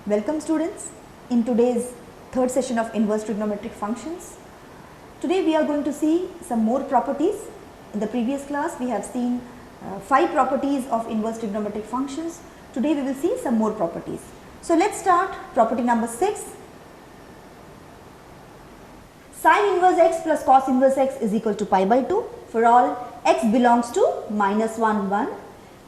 Welcome students in today's third session of inverse trigonometric functions. Today we are going to see some more properties. In the previous class we have seen 5 properties of inverse trigonometric functions. Today we will see some more properties. So let's start property number 6. Sin inverse x plus cos inverse x is equal to pi by 2 for all x belongs to minus 1 1.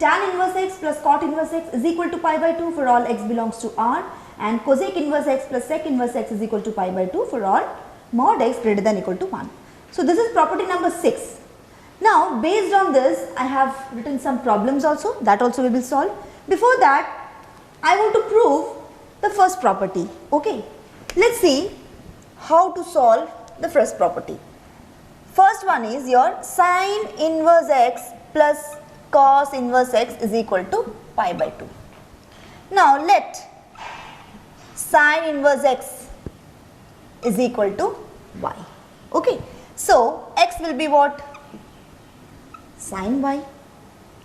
Tan inverse x plus cot inverse x is equal to pi by 2 for all x belongs to R, and cosec inverse x plus sec inverse x is equal to pi by 2 for all mod x greater than equal to 1. So this is property number 6. Now based on this I have written some problems also, that also we will solve. Before that I want to prove the first property. Okay, let's see how to solve the first property. First one is your sin inverse x plus cos inverse x is equal to pi by 2. Now let sin inverse x is equal to y. Okay, so x will be what? Sin y,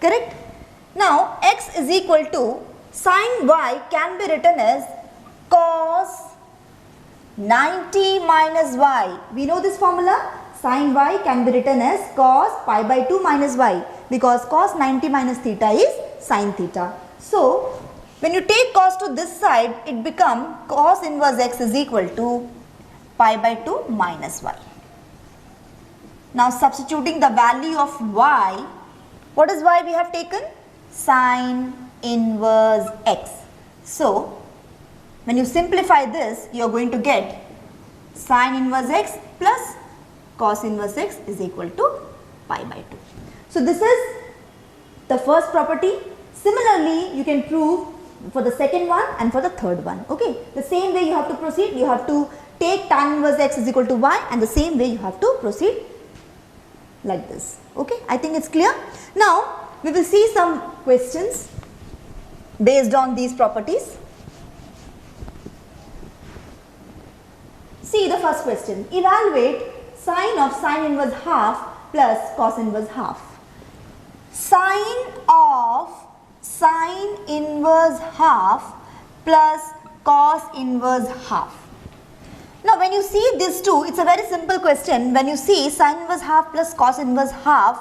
correct? Now x is equal to sin y can be written as cos 90 minus y. We know this formula. Sin y can be written as cos pi by 2 minus y, because cos 90 minus theta is sin theta. So when you take cos to this side, it becomes cos inverse x is equal to pi by 2 minus y. Now substituting the value of y, what is y we have taken? Sin inverse x. So when you simplify this, you are going to get sin inverse x plus cos inverse x is equal to pi by 2. So this is the first property. Similarly, you can prove for the second one and for the third one. Okay, the same way you have to proceed. You have to take tan inverse x is equal to y, and the same way you have to proceed like this. Okay, I think it's clear. Now we will see some questions based on these properties. See the first question. Evaluate sine of sin inverse half plus cos inverse half. Sine of sin inverse half plus cos inverse half. Now when you see these two, it's a very simple question. When you see sin inverse half plus cos inverse half,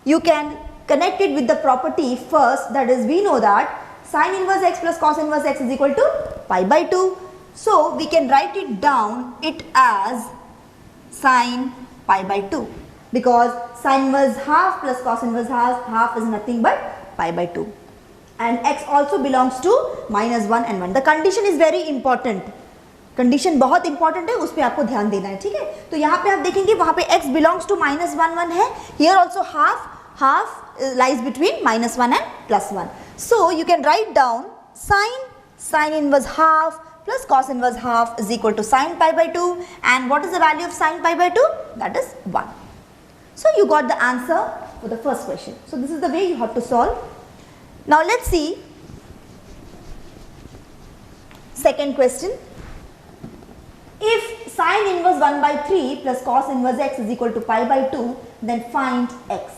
you can connect it with the property first, that is we know that sin inverse x plus cos inverse x is equal to pi by 2. So we can write it down it as sin pi by 2, because sin inverse half plus cos inverse half is nothing but pi by 2, and x also belongs to minus 1 and 1. The condition is very important. Condition बहुत important है, उस पर आपको ध्यान देना है. ठीक है, तो यहाँ पे आप देखेंगे वहाँ पे x बिलोंग्स टू माइनस 1 1 है. Here also half lies between minus 1 and plus 1. So you can write down sin inverse half plus cos inverse half is equal to sin pi by 2, and what is the value of sin pi by 2? That is 1. So you got the answer for the first question. So this is the way you have to solve. Now let's see second question. If sin inverse 1 by 3 plus cos inverse x is equal to pi by 2, then find x.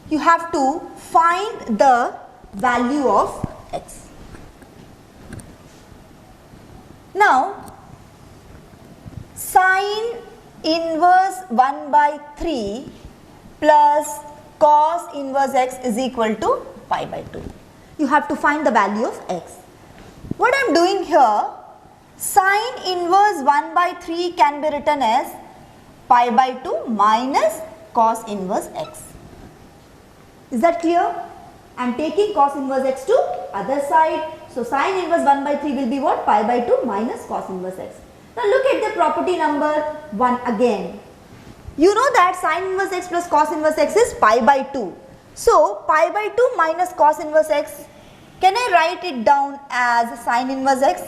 You have to find the value of x. Now sin inverse 1 by 3 plus cos inverse x is equal to pi by 2. You have to find the value of x. What I am doing here, sin inverse 1 by 3 can be written as pi by 2 minus cos inverse x. Is that clear? I am taking cos inverse x to other side. So sin inverse 1 by 3 will be what? Pi by 2 minus cos inverse x. Now look at the property number 1 again. You know that sin inverse x plus cos inverse x is pi by 2. So pi by 2 minus cos inverse x, can I write it down as sin inverse x?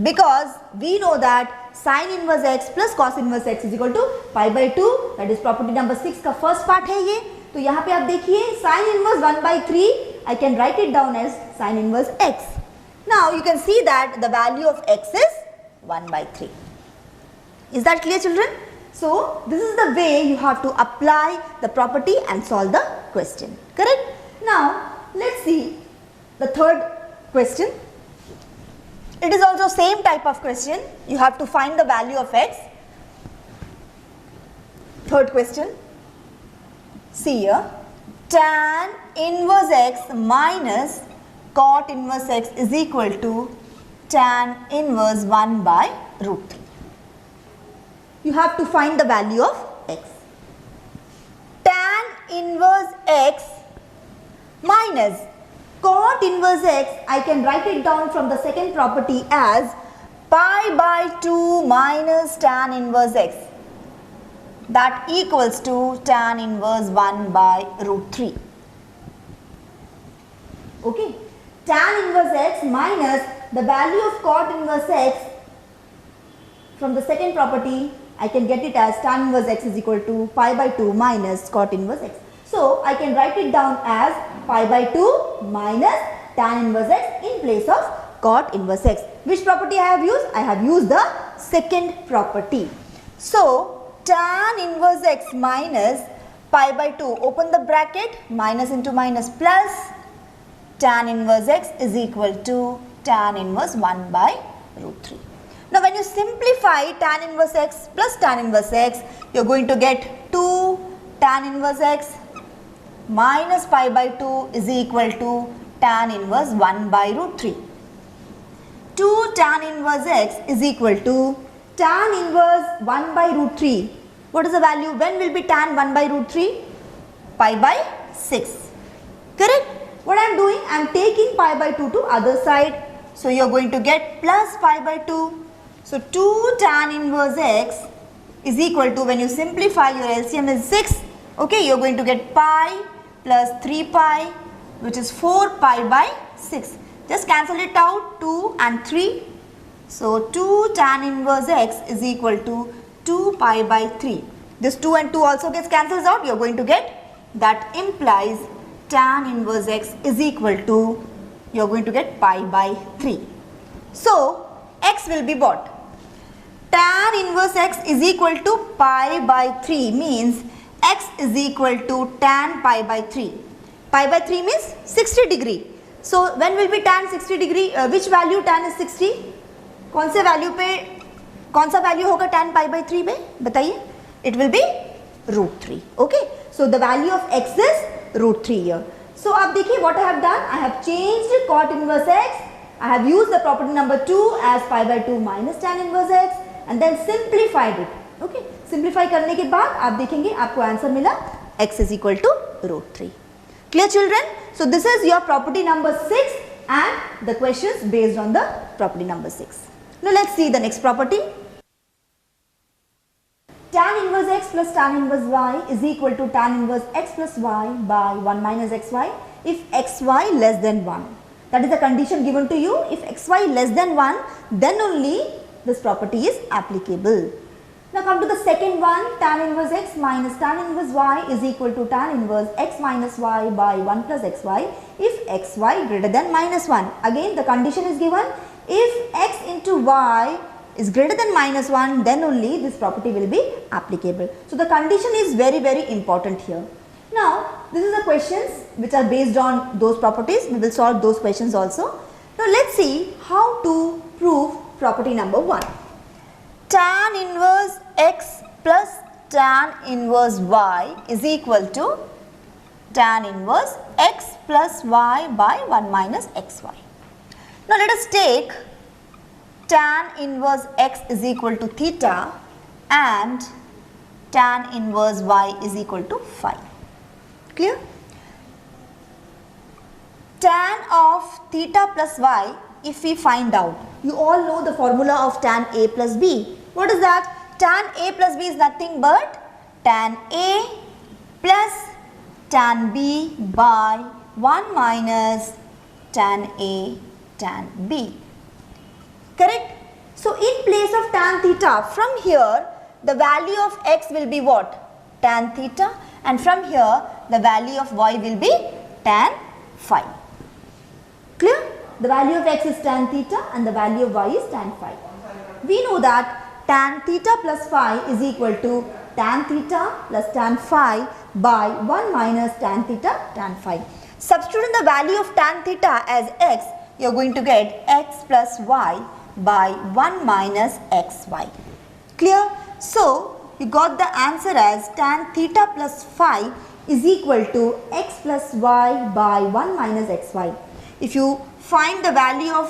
Because we know that sin inverse x plus cos inverse x is equal to pi by 2. That is property number 6 का first part है ये. तो यहाँ पे आप देखिए sin inverse 1 by 3, I can write it down as sin inverse x. Now you can see that the value of x is 1 by 3. Is that clear, children? So this is the way you have to apply the property and solve the question. Correct? Now let's see the third question. It is also same type of question. You have to find the value of x. Third question. See here. Tan inverse x minus cot inverse x is equal to tan inverse 1 by root 3. You have to find the value of x. Tan inverse x minus cot inverse x, I can write it down from the second property as pi by 2 minus tan inverse x. That equals to tan inverse 1 by root 3. Okay. Tan inverse x minus the value of cot inverse x, from the second property I can get it as tan inverse x is equal to pi by 2 minus cot inverse x. So I can write it down as pi by 2 minus tan inverse x in place of cot inverse x. Which property I have used? I have used the second property. So tan inverse x minus pi by 2, open the bracket, minus into minus plus, tan inverse x is equal to tan inverse 1 by root 3. Now when you simplify tan inverse x plus tan inverse x, you are going to get 2 tan inverse x minus pi by 2 is equal to tan inverse 1 by root 3. 2 tan inverse x is equal to tan inverse 1 by root 3. What is the value? When will be tan 1 by root 3? Pi by 6. Correct? What I am doing? I am taking pi by 2 to other side. So you are going to get plus pi by 2. So 2 tan inverse x is equal to, when you simplify, your LCM is 6. Okay, you are going to get pi plus 3 pi, which is 4 pi by 6. Just cancel it out, 2 and 3. So 2 tan inverse x is equal to 2 pi by 3. This 2 and 2 also gets cancels out. You are going to get, that implies tan inverse x is equal to, you are going to get pi by 3. So x will be what? Tan inverse x is equal to pi by 3 means x is equal to tan pi by 3. Pi by 3 means 60 degree. So when will be tan 60 degree? Which value tan is 60? कौन से value पे, कौन सा value होगा tan pi by 3 में? बताइए. It will be root 3. Okay. So the value of x is root 3 here. So अब देखिए what I have done. I have changed cot inverse x. I have used the property number 2 as pi by 2 minus tan inverse x and then simplified it. Okay. Simplify करने के बाद आप देखेंगे आपको answer मिला x is equal to root 3. Clear children? So this is your property number 6 and the questions based on the property number 6. Now let's see the next property. Tan inverse x plus tan inverse y is equal to tan inverse x plus y by 1 minus xy if xy less than 1. That is the condition given to you. If xy less than 1, then only this property is applicable. Now come to the second one. Tan inverse x minus tan inverse y is equal to tan inverse x minus y by 1 plus xy if xy greater than minus 1. Again the condition is given. If x into y is greater than minus 1, then only this property will be applicable. So the condition is very important here. Now this is the questions which are based on those properties. We will solve those questions also. Now let's see how to prove property number 1. Tan inverse x plus tan inverse y is equal to tan inverse x plus y by 1 minus xy. Now let us take tan inverse x is equal to theta and tan inverse y is equal to phi. Clear? Tan of theta plus y, if we find out, you all know the formula of tan a plus b. What is that? Tan a plus b is nothing but tan a plus tan b by 1 minus tan a tan b. Correct? So in place of tan theta, from here the value of x will be what? Tan theta, and from here the value of y will be tan phi. Clear? The value of x is tan theta and the value of y is tan phi. We know that tan theta plus phi is equal to tan theta plus tan phi by 1 minus tan theta tan phi. Substituting the value of tan theta as x, you're going to get x plus y by 1 minus xy. Clear? So, you got the answer as tan theta plus phi is equal to x plus y by 1 minus xy. If you find the value of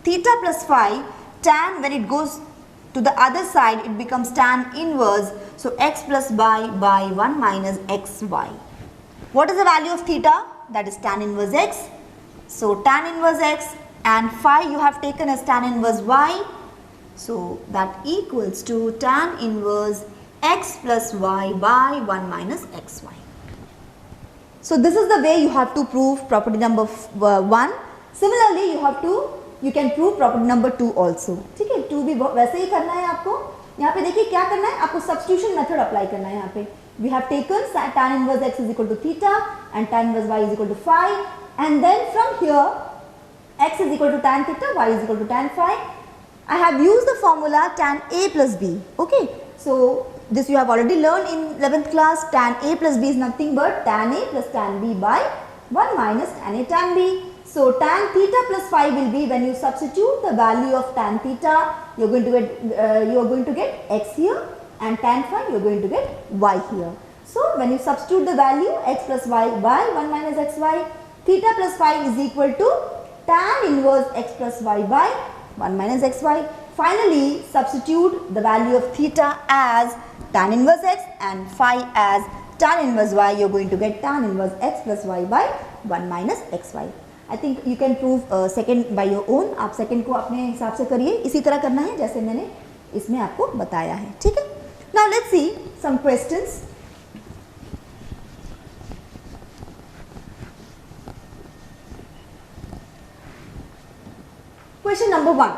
theta plus phi, tan when it goes to the other side it becomes tan inverse, so x plus y by 1 minus xy. What is the value of theta? That is tan inverse x. So tan inverse x and phi you have taken as tan inverse y. So that equals to tan inverse x plus y by 1 minus xy. So this is the way you have to prove property number 1. Similarly you can prove property number 2 also. ठीक है, 2 भी वैसे ही करना है आपको. यहाँ पे देखिए क्या करना है, आपको substitution method apply करना है यहाँ पे. We have taken tan inverse x is equal to theta and tan inverse y is equal to phi, and then from here x is equal to tan theta, y is equal to tan phi. I have used the formula tan a plus b. Okay, so this you have already learned in 11th class. Tan a plus b is nothing but tan a plus tan b by 1 minus tan a tan b. So tan theta plus phi will be, when you substitute the value of tan theta, you are going to get x here, and tan phi you are going to get y here. So when you substitute the value x plus y by 1 minus xy, theta plus phi is equal to tan inverse x plus y by 1 minus xy. Finally, substitute the value of theta as tan inverse x and phi as tan inverse y. You are going to get tan inverse x plus y by 1 minus xy. I think you can prove second by your own. आप second को अपने हिसाब से करिए, इसी तरह करना है जैसे मैंने इसमें आपको बताया है. ठीक है. Now let's see some questions. Question number 1.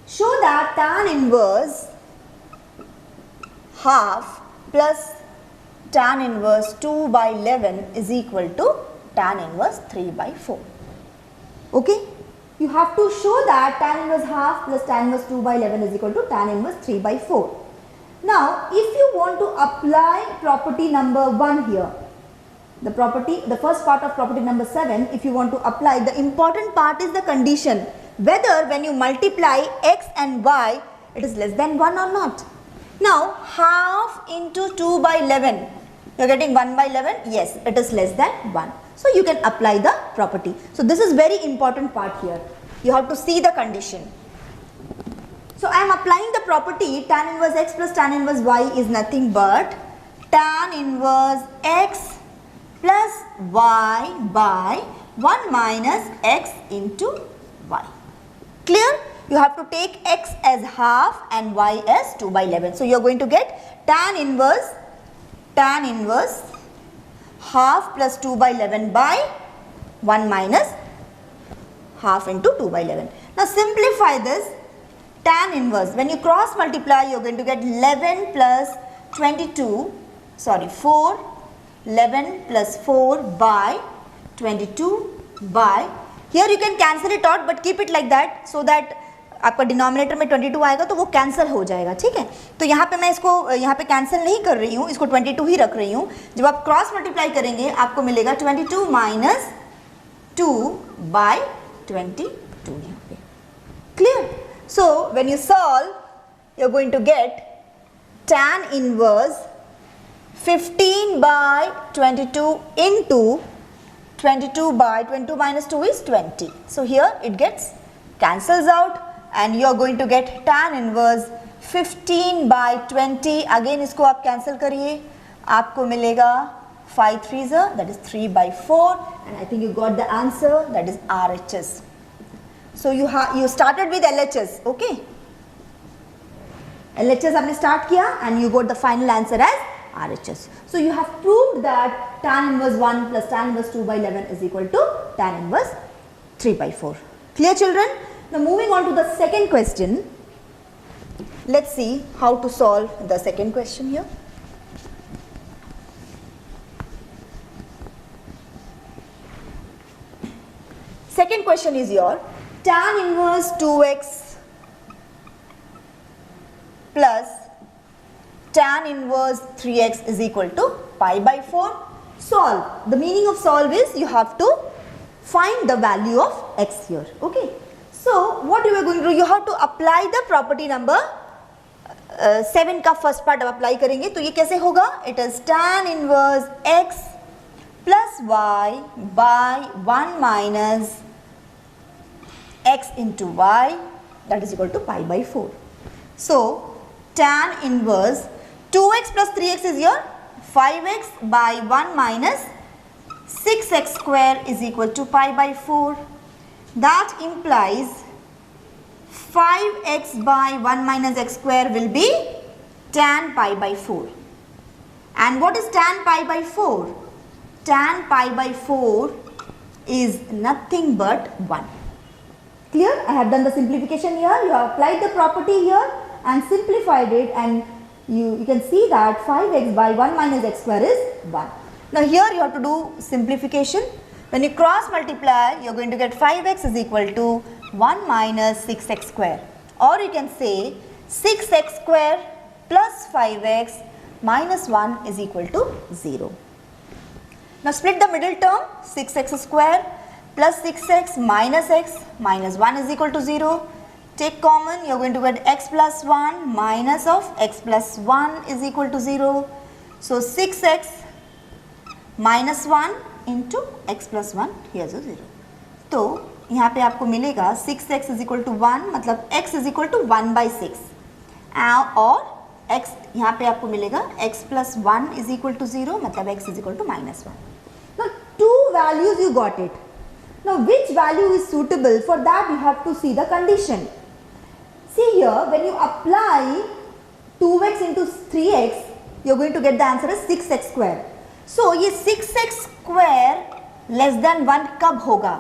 Show that tan inverse half plus tan inverse 2 by 11 is equal to tan inverse 3 by 4. Okay. You have to show that tan inverse half plus tan inverse 2 by 11 is equal to tan inverse 3 by 4. Now, if you want to apply property number 1 here, the first part of property number 7, if you want to apply, the important part is the condition, whether when you multiply x and y, it is less than 1 or not. Now, half into 2 by 11, you are getting 1 by 11, yes, it is less than 1. So, you can apply the property. So, this is very important part here. You have to see the condition. So, I am applying the property tan inverse x plus tan inverse y is nothing but tan inverse x plus y by 1 minus x into y. Clear? You have to take x as half and y as 2 by 11. So, you are going to get tan inverse half plus 2 by 11 by 1 minus half into 2 by 11. Now simplify this. Tan inverse, when you cross multiply, you are going to get 11 plus 22, sorry 4, 11 plus 4 by 22 by, here you can cancel it out but keep it like that so that आपका denominator में 22 आएगा तो वो cancel हो जाएगा. ठीक है. तो यहाँ पे मैं इसको यहाँ पे कैंसिल नहीं कर रही हूँ, इसको 22 ही रख रही हूँ. जब आप क्रॉस मल्टीप्लाई करेंगे आपको मिलेगा 22 माइनस 2 बाय 22 यहाँ पे. Clear? So when you solve you are going to get tan inverse 15 by 22 into 22 by 22 minus 2 is 20. So here it gets cancels out. And you are going to get tan inverse 15 by 20. Again इसको आप cancel करिए, आपको मिलेगा 5 3s that is 3 by 4, and I think you got the answer, that is RHS. So you started with LHS, okay? LHS आपने start किया and you got the final answer as RHS. So you have proved that tan inverse 1 plus tan inverse 2 by 11 is equal to tan inverse 3 by 4. Clear children? Now moving on to the second question. Let's see how to solve the second question here. Second question is your tan inverse 2x plus tan inverse 3x is equal to pi by 4. Solve. The meaning of solve is you have to find the value of x here. Okay, so what you are going to do, you have to apply the property number 7 का first part अब apply करेंगे. तो ये कैसे होगा? It is tan inverse x plus y by 1 minus x into y, that is equal to pi by 4. So tan inverse 2x plus 3x is your 5x by 1 minus 6x square is equal to pi by 4. That implies 5x by 1 minus x square will be tan pi by 4. And what is tan pi by 4? Tan pi by 4 is nothing but 1. Clear? I have done the simplification here. You have applied the property here and simplified it, and you can see that 5x by 1 minus x square is 1. Now here you have to do simplification. When you cross multiply, you are going to get 5x is equal to 1 minus 6x square, or you can say 6x square plus 5x minus 1 is equal to 0. Now split the middle term, 6x square plus 6x minus x minus 1 is equal to 0. Take common, you are going to get x plus 1 minus of x plus 1 is equal to 0. So 6x minus 1 into x plus 1, here's a 0. तो यहाँ पे आपको मिलेगा 6x is equal to 1, मतलब x is equal to 1 by 6, और x यहाँ पे आपको मिलेगा x plus 1 is equal to 0, मतलब x is equal to minus 1. Now two values you got it. Now which value is suitable? For that you have to see the condition. See here, when you apply 2x into 3x, you are going to get the answer as 6x square. So ये 6x square less than 1 कब होगा?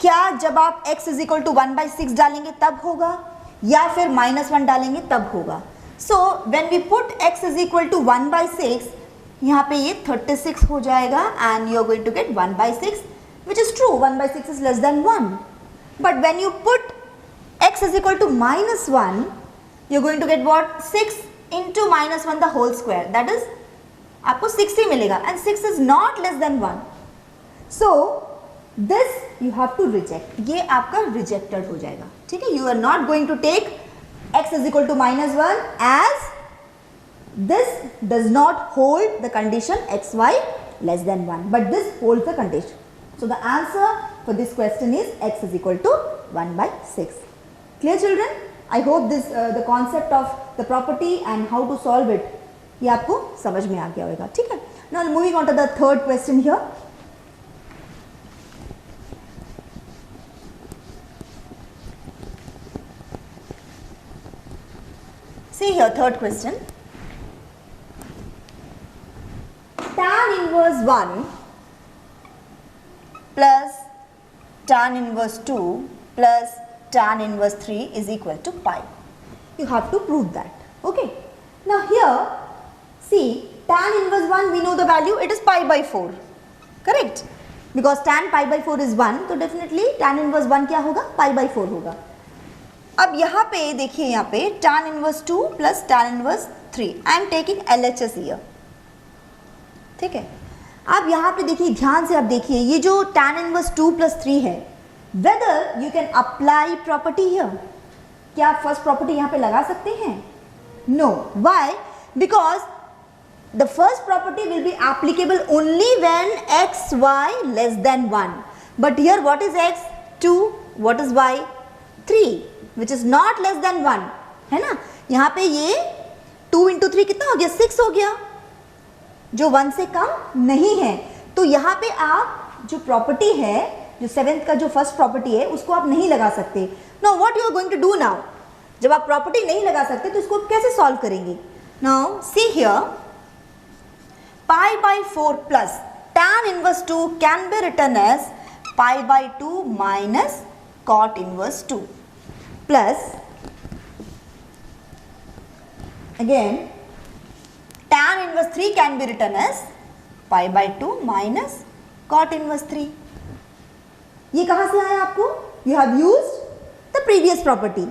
क्या जब आप x is equal to 1 by 6 डालेंगे तब होगा, या फिर minus 1 डालेंगे तब होगा? So when we put x is equal to 1 by 6, यहाँ पे ये 36 हो जाएगा, and you are going to get 1 by 6, which is true, 1 by 6 is less than 1. But when you put x is equal to minus 1, you are going to get what? 6 into minus 1 the whole square, that is आपको 6 ही मिलेगा, and 6 is not less than 1. So this you have to reject. ये आपका rejected हो जाएगा. ठीक है? You are not going to take x is equal to minus 1 as this does not hold the condition xy less than 1, but this holds the condition. So the answer for this question is x is equal to 1 by 6. Clear children? I hope this the concept of the property and how to solve it ये आपको समझ में आ गया होगा. ठीक है? Now moving on to the third question here. See here, third question. Tan inverse 1 plus tan inverse 2 plus tan inverse 3 is equal to pi. You have to prove that. Okay. Now here, see, tan inverse 1, we know the value, it is pi by 4. Correct? Because tan pi by 4 is 1, तो definitely tan inverse 1 क्या होगा? Pi by 4 होगा. अब यहाँ पे देखिए, यहाँ पे tan inverse 2 plus tan inverse 3. I am taking LHS here. ठीक है? अब यहाँ पे देखिए, ध्यान से आप देखिए, ये जो tan inverse 2 plus 3 है, whether you can apply property here. क्या आप first property यहाँ पे लगा सकते हैं? No. Why? Because the first property will be applicable only when x, y less than 1. But here what is x? 2. What is y? 3. Which is not less than 1. है ना? यहाँ पे ये 2 into 3 कितना हो गया? 6 हो गया, जो 1 से कम नहीं है. तो यहाँ पे आप जो प्रॉपर्टी है, जो 7th का जो फर्स्ट प्रॉपर्टी है, उसको आप नहीं लगा सकते. Now what you are going to do now? जब आप प्रॉपर्टी नहीं लगा सकते तो इसको कैसे सॉल्व करेंगे? Now see here, pi by 4 plus tan inverse 2 can be written as pi by 2 minus cot inverse 2 plus again tan inverse 3 can be written as pi by 2 minus cot inverse 3. ये कहाँ से आया आपको? You have used the previous property.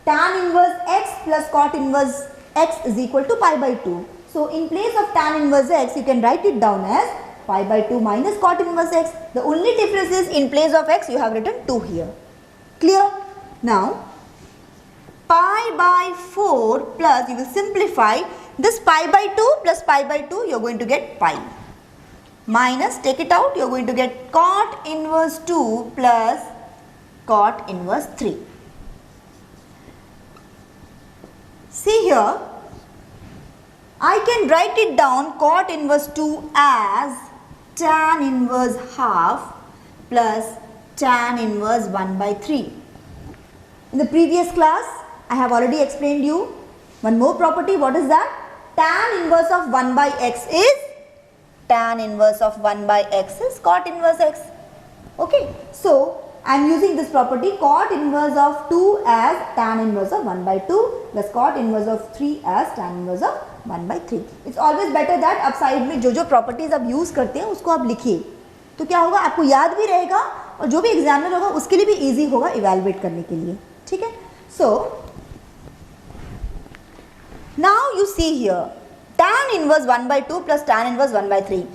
Tan inverse x plus cot inverse x is equal to pi by 2. So in place of tan inverse x, you can write it down as pi by 2 minus cot inverse x. The only difference is in place of x you have written 2 here. Clear? Now pi by 4 plus, you will simplify this pi by 2 plus pi by 2, you are going to get pi. Minus, take it out, you are going to get cot inverse 2 plus cot inverse 3. See here, I can write it down cot inverse 2 as tan inverse half plus tan inverse 1 by 3. In the previous class, I have already explained you one more property. What is that? Tan inverse of 1 by x is, tan inverse of 1 by x is cot inverse x. Okay, so I am using this property cot inverse of 2 as tan inverse of 1 by 2 plus cot inverse of 3 as tan inverse of 1 by 3. It's always better that आप side में जो properties आप use करते हैं उसको आप लिखिए, तो क्या होगा, आपको याद भी रहेगा और जो भी एग्जामिनर होगा उसके लिए भी इजी होगा इवैल्यूएट करने के लिए. ठीक है. सो now you see here tan inverse 1 by 2 plus tan inverse 1 by 3.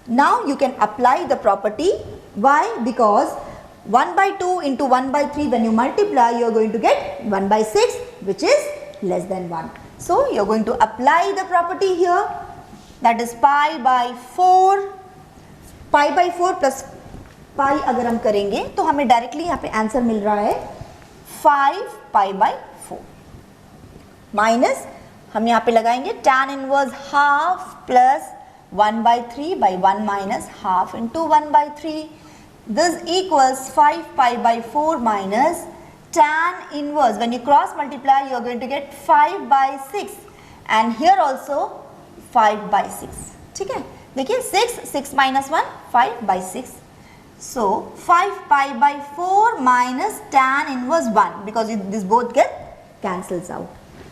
Now you can apply the property. Why? Because 1 by 2 into 1 by 3, when you multiply you are going to get 1 by 6 which is less than 1. So you are going to apply the property here, that is pi by 4. pi by 4 plus pi अगर हम करेंगे तो हमें directly यहाँ पे answer मिल रहा है 5 pi by 4 minus हम यहाँ पे लगाएंगे tan inverse half plus 1 by 3 by 1 minus half into 1 by 3. This equals 5 pi by 4 minus tan inverse. When you cross multiply, you are going to get 5 by 6 and here also 5 by 6. ठीक है, देखिए 6 minus 1, 5 by 6. So 5 pi by 4 minus tan inverse 1, because this both get cancels out.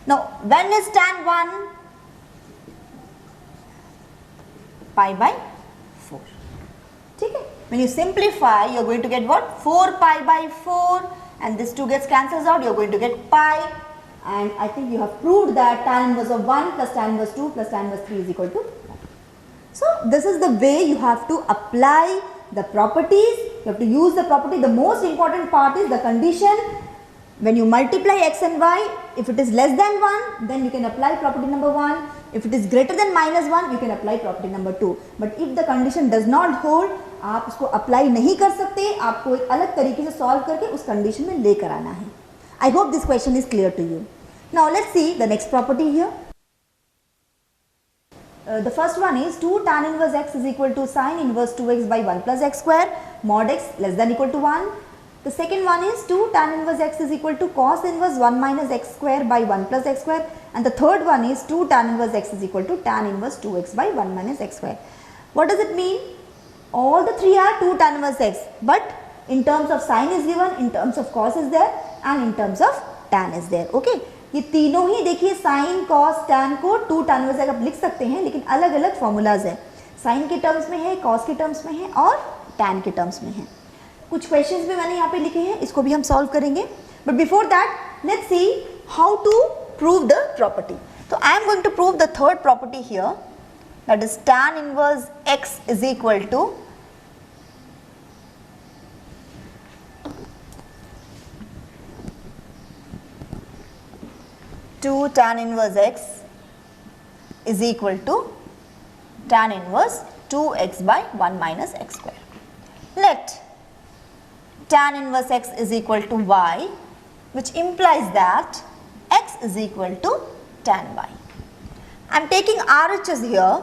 Now when is tan 1? Pi by 4. ठीक है. When you simplify, you are going to get what? 4 pi by 4 and this 2 gets cancels out, you are going to get pi, and I think you have proved that tan inverse of 1 plus tan inverse 2 plus tan inverse 3 is equal to 1. So this is the way you have to apply the properties. You have to use the property. The most important part is the condition. When you multiply x and y, if it is less than 1, then you can apply property number 1. If it is greater than minus 1, you can apply property number 2. But if the condition does not hold, आप उसको apply नहीं कर सकते, आपको एक अलग तरीके से सॉल्व करके उस कंडीशन में लेकर आना है. I hope this question is clear to you. Now let's see the next property here. The first one is 2 tan inverse x is equal to sin inverse 2x by 1 plus x square mod x less than equal to 1. The second one is 2 tan inverse x is equal to cos inverse 1 minus x square by 1 plus x square, and the third one is 2 tan inverse x is equal to tan inverse 2x by 1 minus x square. What does it mean? All the three are 2 tan inverse x, but in terms of sin is given, in terms of cos is there, and in terms of tan is there. Okay, ये तीनों ही देखिए sin, cos, tan को 2 tan inverse x आप लिख सकते हैं, लेकिन अलग अलग फॉर्मूलाज है. sin के टर्म्स में है, cos के टर्म्स में है और tan के टर्म्स में है. कुछ क्वेश्चंस भी मैंने यहाँ पे लिखे हैं, इसको भी हम सॉल्व करेंगे. But before that let's see how to prove the property. तो I am going to prove the third property here, that is tan inverse x is equal to tan inverse x is equal to tan inverse 2x by 1 minus x square. Let tan inverse x is equal to y, which implies that x is equal to tan y. I am taking RHS here,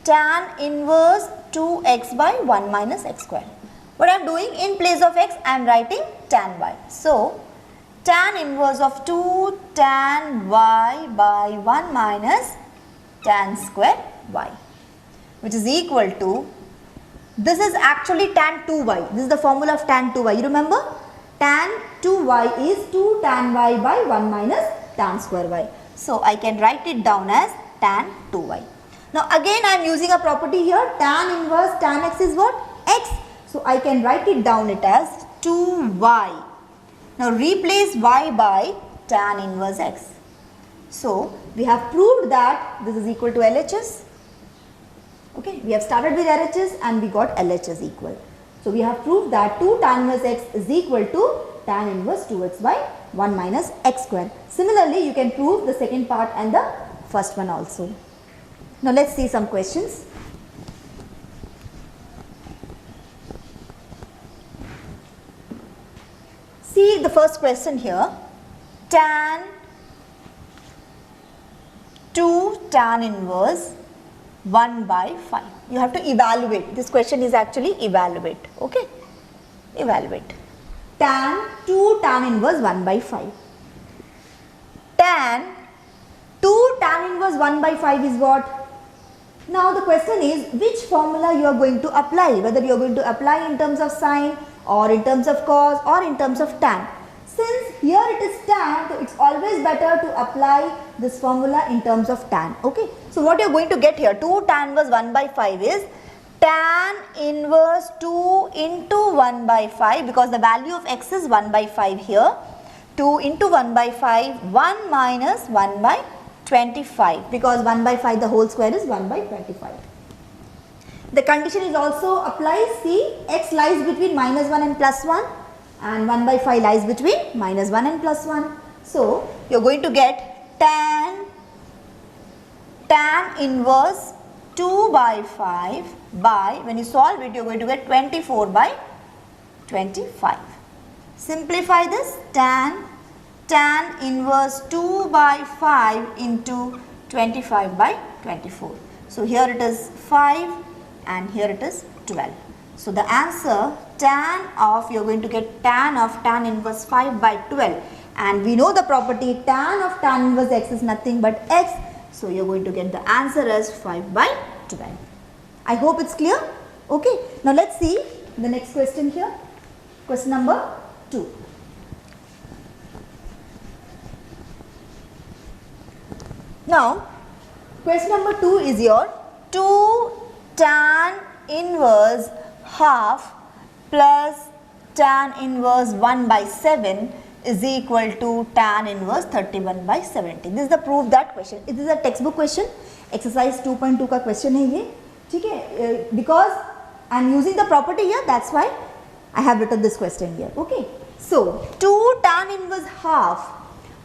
tan inverse 2x by 1 minus x square. What I am doing, in place of x I am writing tan y. So tan inverse of 2 tan y by 1 minus tan square y, which is equal to, this is actually tan 2y. This is the formula of tan 2y. You remember? Tan 2y is 2 tan y by 1 minus tan square y. So I can write it down as tan 2y. Now again I am using a property here, tan inverse tan x is what? X. So I can write it down it as 2y. Now replace y by tan inverse x. So we have proved that this is equal to LHS. Okay. Okay, we have started with RHS and we got LHS equal. So we have proved that 2 tan inverse x is equal to tan inverse 2x by 1 minus x square. Similarly, you can prove the second part and the first one also. Now let's see some questions. See the first question here. Tan 2 tan inverse 1 by 5. You have to evaluate. This question is actually evaluate. Okay. Evaluate. Tan 2 tan inverse 1 by 5. Tan 2 tan inverse 1 by 5 is what? Now the question is which formula you are going to apply. Whether you are going to apply in terms of sine or in terms of cos or in terms of tan. Since here it is tan, so it's always better to apply this formula in terms of tan. Okay. So what you are going to get here, 2 tan inverse 1 by 5 is tan inverse 2 into 1 by 5, because the value of x is 1 by 5 here. 2 into 1 by 5, 1 minus 1 by 25, because 1 by 5 the whole square is 1 by 25. The condition is also applied. See, x lies between minus 1 and plus 1. And 1 by 5 lies between minus 1 and plus 1. So, you are going to get tan inverse 2 by 5 by, when you solve it, you are going to get 24 by 25. Simplify this, tan inverse 2 by 5 into 25 by 24. So, here it is 5 and here it is 12. So, the answer tan of, you are going to get tan of tan inverse 5 by 12, and we know the property tan of tan inverse x is nothing but x. So, you are going to get the answer as 5 by 12. I hope it's clear. Okay. Now, let's see the next question here. Question number 2. Now, question number 2 is your 2 tan inverse half plus tan inverse 1 by 7 is equal to tan inverse 31 by 70. This is the proof that question. It is a textbook question. Exercise 2.2 का question है ये. ठीक है? Because I am using the property here, that's why I have written this question here. Okay. So 2 tan inverse half.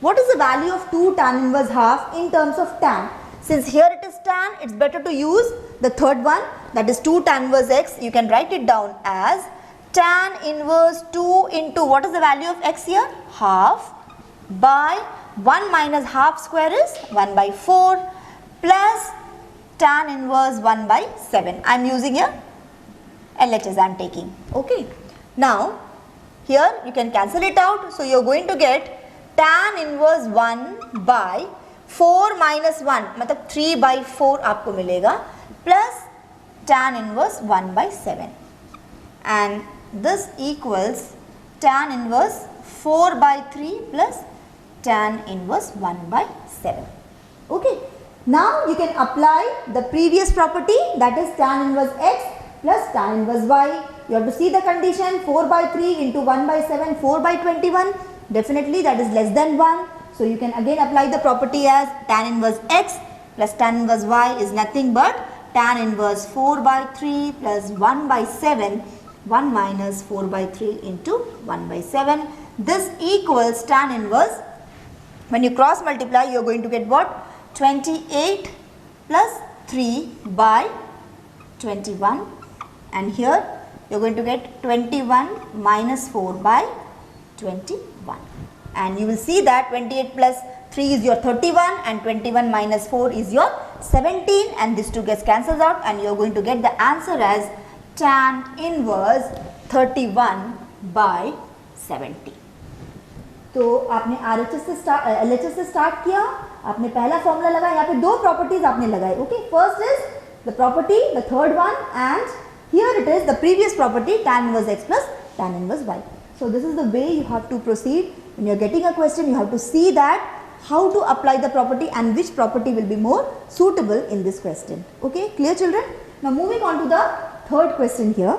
What is the value of 2 tan inverse half in terms of tan? Since here it is tan, it's better to use the third one, that is 2 tan inverse x. You can write it down as tan inverse 2 into, what is the value of x here? Half by 1 minus half square is 1 by 4 plus tan inverse 1 by 7. I am using here LHS I am taking. Okay. Now, here you can cancel it out. So, you are going to get tan inverse 1 by 4 minus 1, मतलब 3 by 4 आपको मिलेगा, plus tan inverse 1 by 7, and this equals tan inverse 4 by 3 plus tan inverse 1 by 7. Okay. Now you can apply the previous property, that is tan inverse x plus tan inverse y. You have to see the condition, 4 by 3 into 1 by 7, 4 by 21. Definitely that is less than 1. So you can again apply the property as tan inverse x plus tan inverse y is nothing but tan inverse 4 by 3 plus 1 by 7, 1 minus 4 by 3 into 1 by 7. This equals tan inverse, when you cross multiply, you are going to get what? 28 plus 3 by 21, and here you are going to get 21 minus 4 by 21, and you will see that 28 plus 3 is your 31 and 21 minus 4 is your 17, and this two gets cancelled out, and you are going to get the answer as tan inverse 31 by 70. तो आपने RHS से LHS से start किया, आपने पहला formula लगाया, यहाँ पे दो प्रॉपर्टीज आपने लगाई. Okay, first is the property, the third one, and here it is the previous property tan inverse x plus tan inverse y. So this is the way you have to proceed. When you are getting a question, you have to see that how to apply the property and which property will be more suitable in this question. Okay, clear children? Now moving on to the third question here.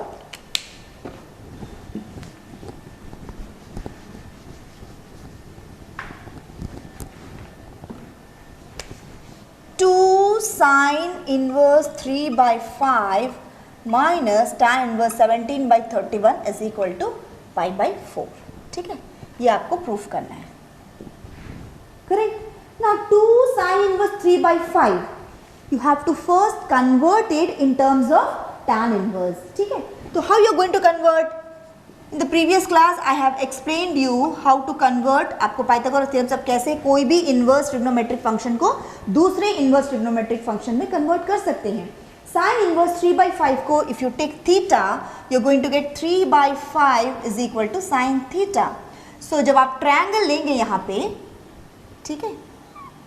Sine inverse 3/5 minus tan inverse 17/31 is equal to π/4. ठीक है, ये आपको proof करना है. Correct. Now 2 sin inverse 3/5 you have to first convert it in terms of tan inverse. ठीक है, तो how you are going to convert? In the previous class I have explained you how to convert. आपको Pythagoras theorem से कैसे कोई भी inverse trigonometric function को दूसरे इनवर्स ट्रिग्नोमेट्रिक फंक्शन में कन्वर्ट कर सकते हैं. Sin inverse 3/5 को if you take theta you are going to get 3/5 is equal to sin theta. So जब आप ट्रायंगल लेंगे यहाँ पे, ठीक है,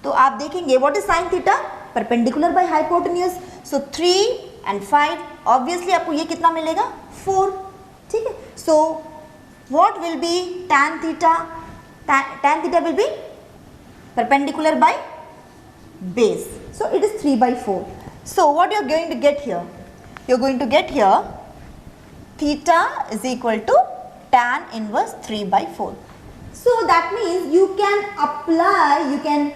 तो आप देखेंगे what is sin theta? Perpendicular by hypotenuse. So 3 and 5 obviously आपको ये कितना मिलेगा? 4. ठीक है, so what will be tan theta? Tan theta will be perpendicular by base. So it is 3/4. So what you are going to get here? You are going to get here theta is equal to tan inverse 3/4. So that means you can apply, you can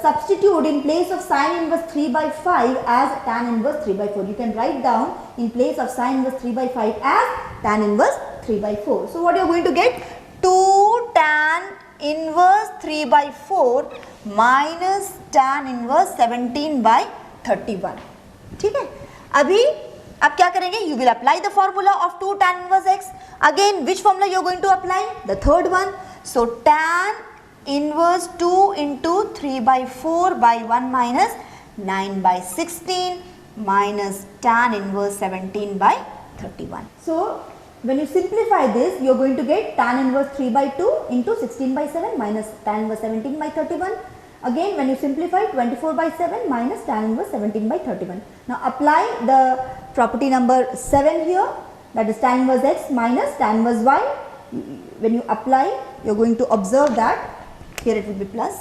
substitute in place of sin inverse 3/5 as tan inverse 3/4. You can write down in place of sin inverse 3/5 as tan inverse 3/4. So what you are going to get? 2 tan inverse 3/4 minus tan inverse 17/31. ठीक है, अभी आप क्या करेंगे? You will apply the formula of 2 tan inverse x. Again, which formula you are going to apply? The third one. So tan inverse 2 into 3/4 by 1 minus 9/16 minus tan inverse 17/31. So when you simplify this, you are going to get tan inverse 3/2 into 16/7 minus tan inverse 17/31. Again, when you simplify 24/7 minus tan inverse 17/31. Now apply the property number 7 here, that is tan inverse x minus tan inverse y. When you apply, you are going to observe that here it will be plus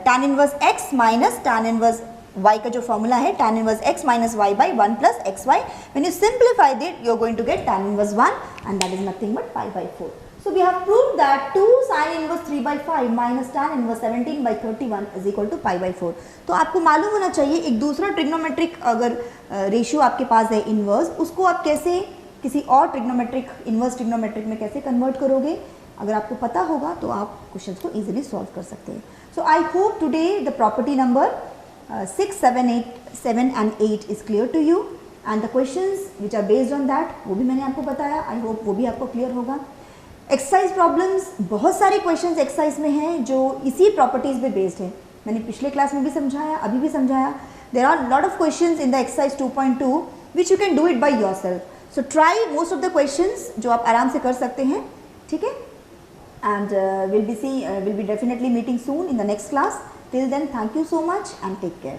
tan inverse x minus tan inverse y का जो formula है tan inverse x minus y by 1 plus xy. When you simplify it, you are going to get tan inverse 1 and that is nothing but π/4. So we have proved that 2 sin inverse 3/5 minus tan inverse 17/31 is equal to π/4. तो आपको मालूम होना चाहिए एक दूसरा trigonometric अगर ratio आपके पास है इनवर्स, उसको आप कैसे किसी और ट्रिग्नोमेट्रिक इनवर्स ट्रिग्नोमेट्रिक में कैसे कन्वर्ट करोगे, अगर आपको पता होगा तो आप क्वेश्चंस को इजीली सॉल्व कर सकते हैं. So I hope today the property number 6, 7, 8, 7 and 8 is clear to you and the questions which are based on that वो भी मैंने आपको बताया. आई होप वो भी आपको क्लियर होगा. एक्सरसाइज प्रॉब्लम्स बहुत सारे क्वेश्चंस एक्सरसाइज में हैं जो इसी प्रॉपर्टीज़ पे बेस्ड है. मैंने पिछले क्लास में भी समझाया, अभी भी समझाया. There are lot of questions in the exercise 2.2 which you can do it by yourself. So try most of the questions जो आप आराम से कर सकते हैं. ठीक है, and will be definitely meeting soon in the next class. Till then, thank you so much and take care.